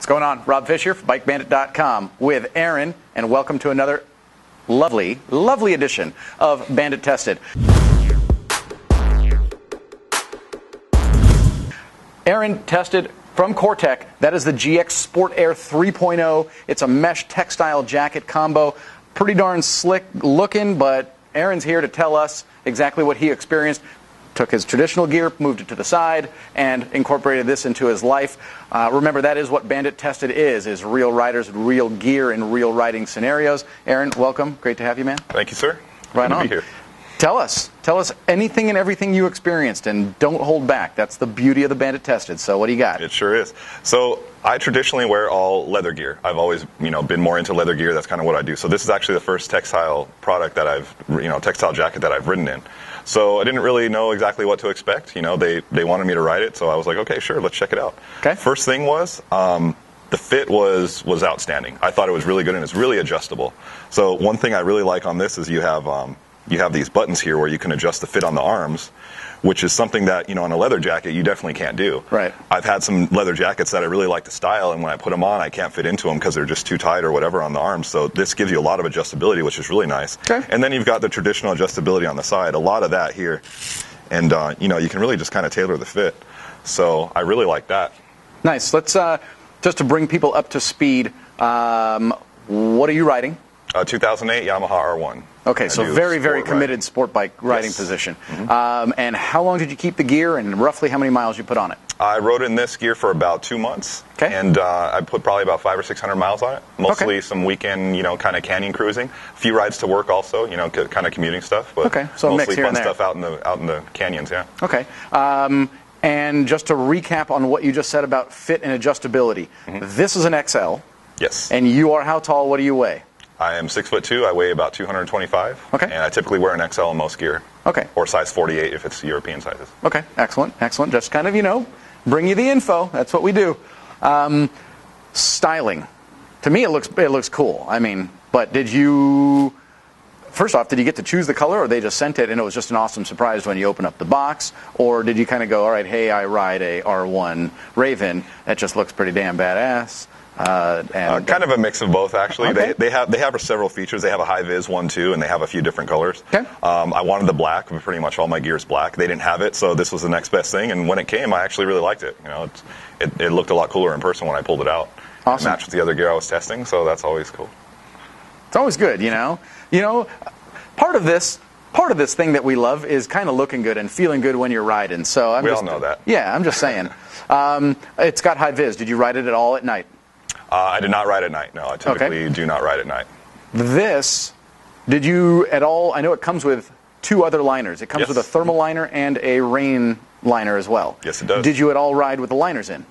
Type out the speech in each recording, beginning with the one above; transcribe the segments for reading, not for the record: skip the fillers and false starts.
going on? Rob Fisher from BikeBandit.com with Aaron, and welcome to another lovely, lovely edition of Bandit Tested. Aaron tested from Cortec. That is the GX Sport Air 3.0. It's a mesh textile jacket combo. Pretty darn slick looking, but Aaron's here to tell us exactly what he experienced. Took his traditional gear, moved it to the side, and incorporated this into his life. Remember, that is what Bandit Tested is real riders, real gear, in real riding scenarios. Aaron, welcome. Great to have you, man. Thank you, sir. Right Good on. to be here. Tell us anything and everything you experienced, and don't hold back. That's the beauty of the Bandit Tested. So what do you got? It sure is. So I traditionally wear all leather gear. I've always, been more into leather gear. That's kind of what I do. So this is actually the first textile product that I've, textile jacket that I've ridden in. So I didn't really know exactly what to expect. They wanted me to ride it, so I was like, okay, sure, let's check it out. Okay. First thing was, the fit was outstanding. I thought it was really good, and it's really adjustable. So one thing I really like on this is you have these buttons here where you can adjust the fit on the arms, which is something that, on a leather jacket, you definitely can't do. Right. I've had some leather jackets that I really like the style, and when I put them on, I can't fit into them because they're just too tight or whatever on the arms. So this gives you a lot of adjustability, which is really nice. Okay. And then you've got the traditional adjustability on the side, a lot of that here. And, you can really just kind of tailor the fit. So I really like that. Nice. Let's, just to bring people up to speed, what are you riding? 2008 Yamaha R1. Okay, so very committed sport bike riding Yes. position. Mm-hmm. And how long did you keep the gear, and roughly how many miles you put on it? I rode in this gear for about 2 months. Okay. And I put probably about 500 or 600 miles on it. Mostly Okay. some weekend, kind of canyon cruising. A few rides to work also, kind of commuting stuff. But okay, so a mix mostly here fun and there. stuff out in the canyons, yeah. Okay. And just to recap on what you just said about fit and adjustability, this is an XL, Yes. and you are how tall? What do you weigh? I am 6'2". I weigh about 225. Okay. And I typically wear an XL in most gear. Okay. Or size 48 if it's European sizes. Okay, excellent. Just kind of, bring you the info. That's what we do. Styling. To me, it looks cool. I mean, but first off, did you get to choose the color, or they just sent it and it was just an awesome surprise when you open up the box? Or did you kind of go, all right, hey, I ride a R1 Raven. That just looks pretty damn badass. Kind of a mix of both, actually. Okay. They have several features. They have a high-vis one, too, and they have a few different colors. Okay. I wanted the black. Pretty much all my gear is black. They didn't have it, so this was the next best thing. And when it came, I actually really liked it. It looked a lot cooler in person when I pulled it out. Awesome. It matched with the other gear I was testing, so that's always cool. It's always good, Part of this thing that we love is kind of looking good and feeling good when you're riding. So We all know that. Yeah, I'm just saying. It's got high vis. Did you ride it at all at night? I did not ride at night. No, I typically do not ride at night. This, did you at all? I know it comes with two other liners. It comes Yes. with a thermal liner and a rain liner as well. Yes, it does. Did you at all ride with the liners in?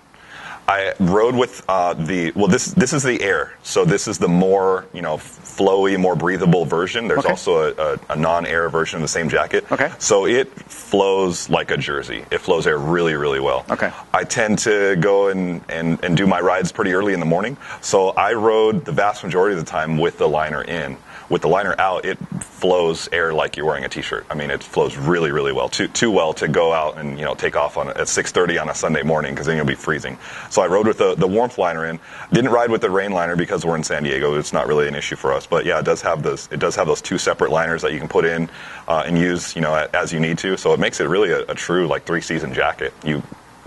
I rode with this is the Air, so this is the more flowy, more breathable version. There's Okay. also a non-Air version of the same jacket. Okay. So it flows like a jersey. It flows air really, really well. Okay. I tend to go and do my rides pretty early in the morning, so I rode the vast majority of the time with the liner in. With the liner out, it flows air like you're wearing a t-shirt. I mean, it flows really, really well. Too well to go out and take off at 6:30 on a Sunday morning, because then you'll be freezing. So I rode with the warmth liner in. Didn't ride with the rain liner because we're in San Diego. It's not really an issue for us. But yeah, it does have those two separate liners that you can put in and use as you need to. So it makes it really a true 3-season jacket.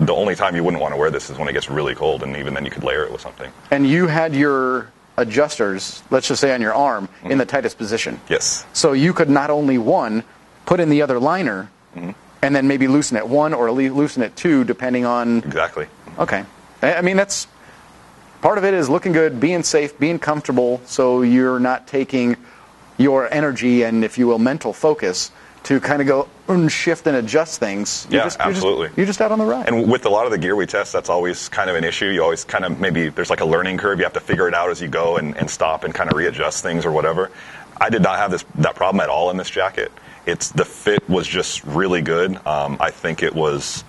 The only time you wouldn't want to wear this is when it gets really cold, and even then you could layer it with something. And you had your adjusters, let's just say on your arm, in the tightest position. Yes. So you could not only put in the other liner, and then maybe loosen it one or loosen it two, depending on. Exactly. Okay. I mean, that's part of it is looking good, being safe, being comfortable, so you're not taking your energy and, if you will, mental focus to kind of go and shift and adjust things. Absolutely. You're just out on the ride. And with a lot of the gear we test, that's always kind of an issue. You always kind of, maybe there's like a learning curve. You have to figure it out as you go and stop and kind of readjust things or whatever. I did not have that problem at all in this jacket. The fit was just really good. I think it's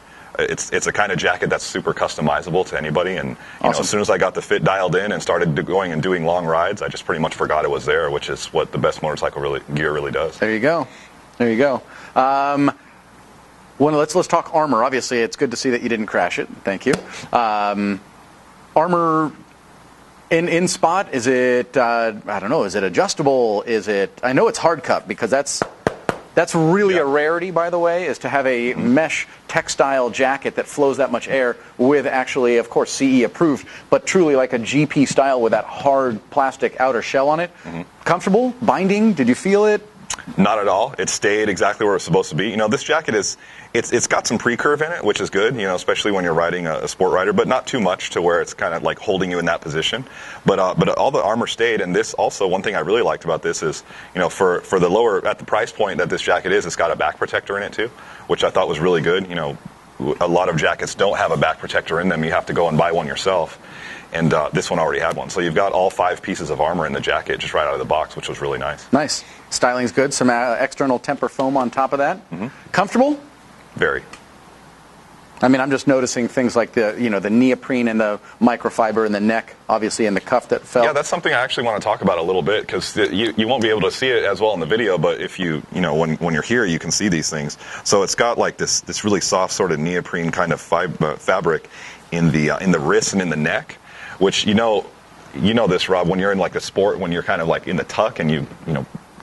a kind of jacket that's super customizable to anybody. And Awesome. As soon as I got the fit dialed in and started going and doing long rides, I just pretty much forgot it was there, which is what the best motorcycle gear really does. There you go. Let's talk armor. Obviously, it's good to see that you didn't crash it. Thank you. Armor In spot, is it, I don't know, is it adjustable? Is it, I know it's hard cut because that's really a rarity, by the way, is to have a mesh textile jacket that flows that much air with actually, of course, CE approved, but truly like a GP style with that hard plastic outer shell on it. Comfortable? Binding? Did you feel it? Not at all. It stayed exactly where it's supposed to be. You know, this jacket it's got some pre-curve in it, which is good, you know, especially when you're riding a sport rider, but not too much to where it's kind of like holding you in that position. But all the armor stayed, and this also, one thing I really liked about this is, you know, for the lower, at the price point that this jacket is, it's got a back protector in it too, which I thought was really good. You know, a lot of jackets don't have a back protector in them. You have to go and buy one yourself. And this one already had one. So you've got all 5 pieces of armor in the jacket just right out of the box, which was really nice. Nice. Styling's good. Some external temper foam on top of that. Comfortable? Very. I mean, I'm just noticing things like the neoprene and the microfiber in the neck, obviously, and the cuff that fell. Yeah, that's something I actually want to talk about a little bit because you won't be able to see it as well in the video, but if when you're here, you can see these things. So it's got like this really soft sort of neoprene kind of fabric in the wrist and in the neck, which you know this, Rob, when you're in like a sport, when you're kind of like in the tuck and you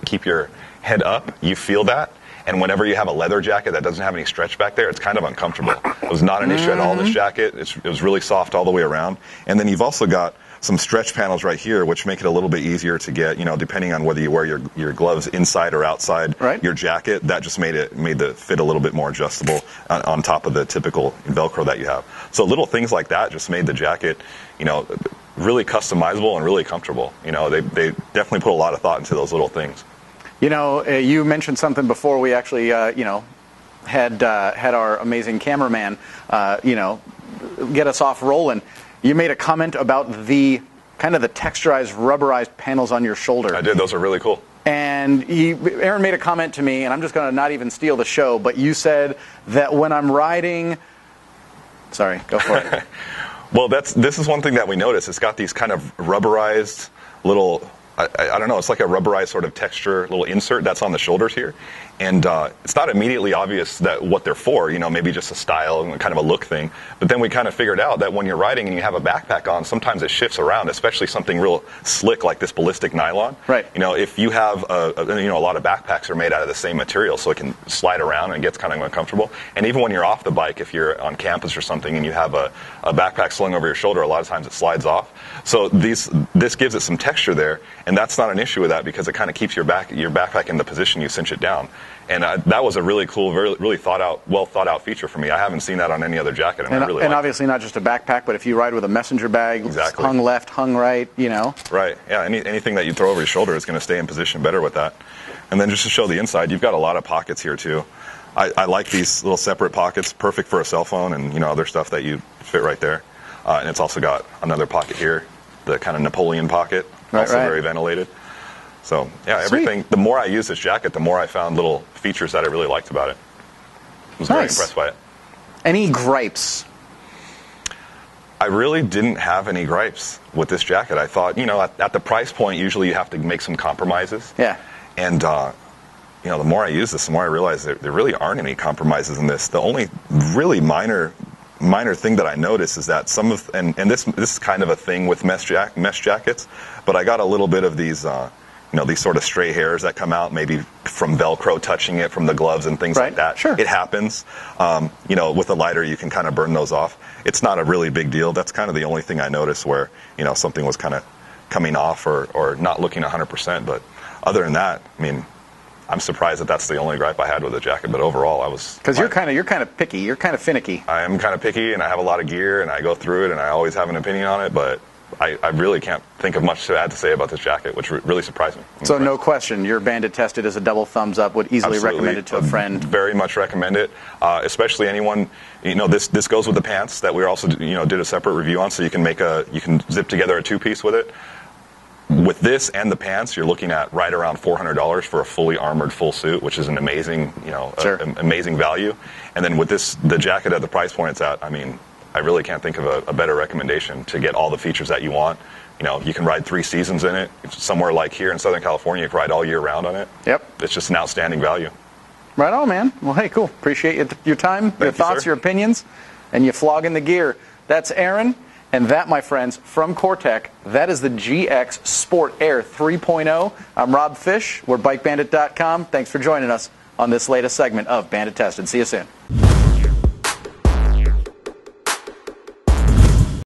keep your head up, you feel that. And whenever you have a leather jacket that doesn't have any stretch back there, it's kind of uncomfortable. It was not an issue at all, this jacket. It was really soft all the way around. And then you've also got some stretch panels right here, which make it a little bit easier to get, depending on whether you wear your gloves inside or outside your jacket. That just made the fit a little bit more adjustable on top of the typical Velcro that you have. So little things like that just made the jacket, really customizable and really comfortable. They definitely put a lot of thought into those little things. You mentioned something before we actually, had our amazing cameraman, get us off rolling. You made a comment about the kind of the texturized, rubberized panels on your shoulder. I did. Those are really cool. And Aaron made a comment to me, and I'm just going to not even steal the show, but you said that when I'm riding... Sorry, go for it. Well, this is one thing that we noticed. It's got these kind of rubberized little... I don't know, it's like a rubberized sort of texture, little insert that's on the shoulders here. And it's not immediately obvious that what they're for, maybe just a style and kind of a look thing. But then we kind of figured out that when you're riding and you have a backpack on, sometimes it shifts around, especially something real slick like this ballistic nylon. Right. If you have, a lot of backpacks are made out of the same material, so it can slide around and it gets kind of uncomfortable. And even when you're off the bike, if you're on campus or something and you have a backpack slung over your shoulder, a lot of times it slides off. So this gives it some texture there, and that's not an issue with that because it kind of keeps your backpack in the position you cinch it down. And that was a really cool, really well thought out feature for me. I haven't seen that on any other jacket, and I really liked obviously not just a backpack, but if you ride with a messenger bag, exactly. Hung left, hung right, Right. Yeah. Anything that you throw over your shoulder is going to stay in position better with that. And then just to show the inside, you've got a lot of pockets here too. I like these little separate pockets, perfect for a cell phone and other stuff that you fit right there. And it's also got another pocket here, the kind of Napoleon pocket, also very ventilated. So, yeah, everything. Sweet. The more I used this jacket, the more I found little features that I really liked about it. I was very impressed by it. Any gripes? I really didn't have any gripes with this jacket. I thought, at the price point, usually you have to make some compromises. Yeah. And, the more I use this, the more I realize there really aren't any compromises in this. The only really minor thing that I noticed is that and this is kind of a thing with mesh jackets, but I got a little bit of these these sort of stray hairs that come out, maybe from Velcro touching it, from the gloves and things like that. Sure. It happens. With a lighter, you can kind of burn those off. It's not a really big deal. That's kind of the only thing I noticed where, something was kind of coming off or not looking 100%. But other than that, I mean, I'm surprised that that's the only gripe I had with the jacket. But overall, I was... Because you're kind of picky. You're kind of finicky. I am kind of picky, and I have a lot of gear, and I go through it, and I always have an opinion on it, but... I really can't think of much to add to say about this jacket, which really surprised me. So no question, you're bandit tested as a double thumbs up, would easily recommend it to a friend. Very much recommend it, especially anyone. This goes with the pants that we also did a separate review on, so you can zip together a 2-piece with it. With this and the pants, you're looking at right around $400 for a fully armored full suit, which is an amazing amazing value. And then with the jacket at the price point it's at, I mean, I really can't think of a better recommendation to get all the features that you want. You can ride 3 seasons in it. Somewhere like here in Southern California, you can ride all year round on it. Yep. It's just an outstanding value. Right on, man. Well, hey, cool. Appreciate your time, your thoughts, your opinions, and you flogging the gear. That's Aaron. And that, my friends, from Cortec, that is the GX Sport Air 3.0. I'm Rob Fish. We're BikeBandit.com. Thanks for joining us on this latest segment of Bandit Tested. See you soon.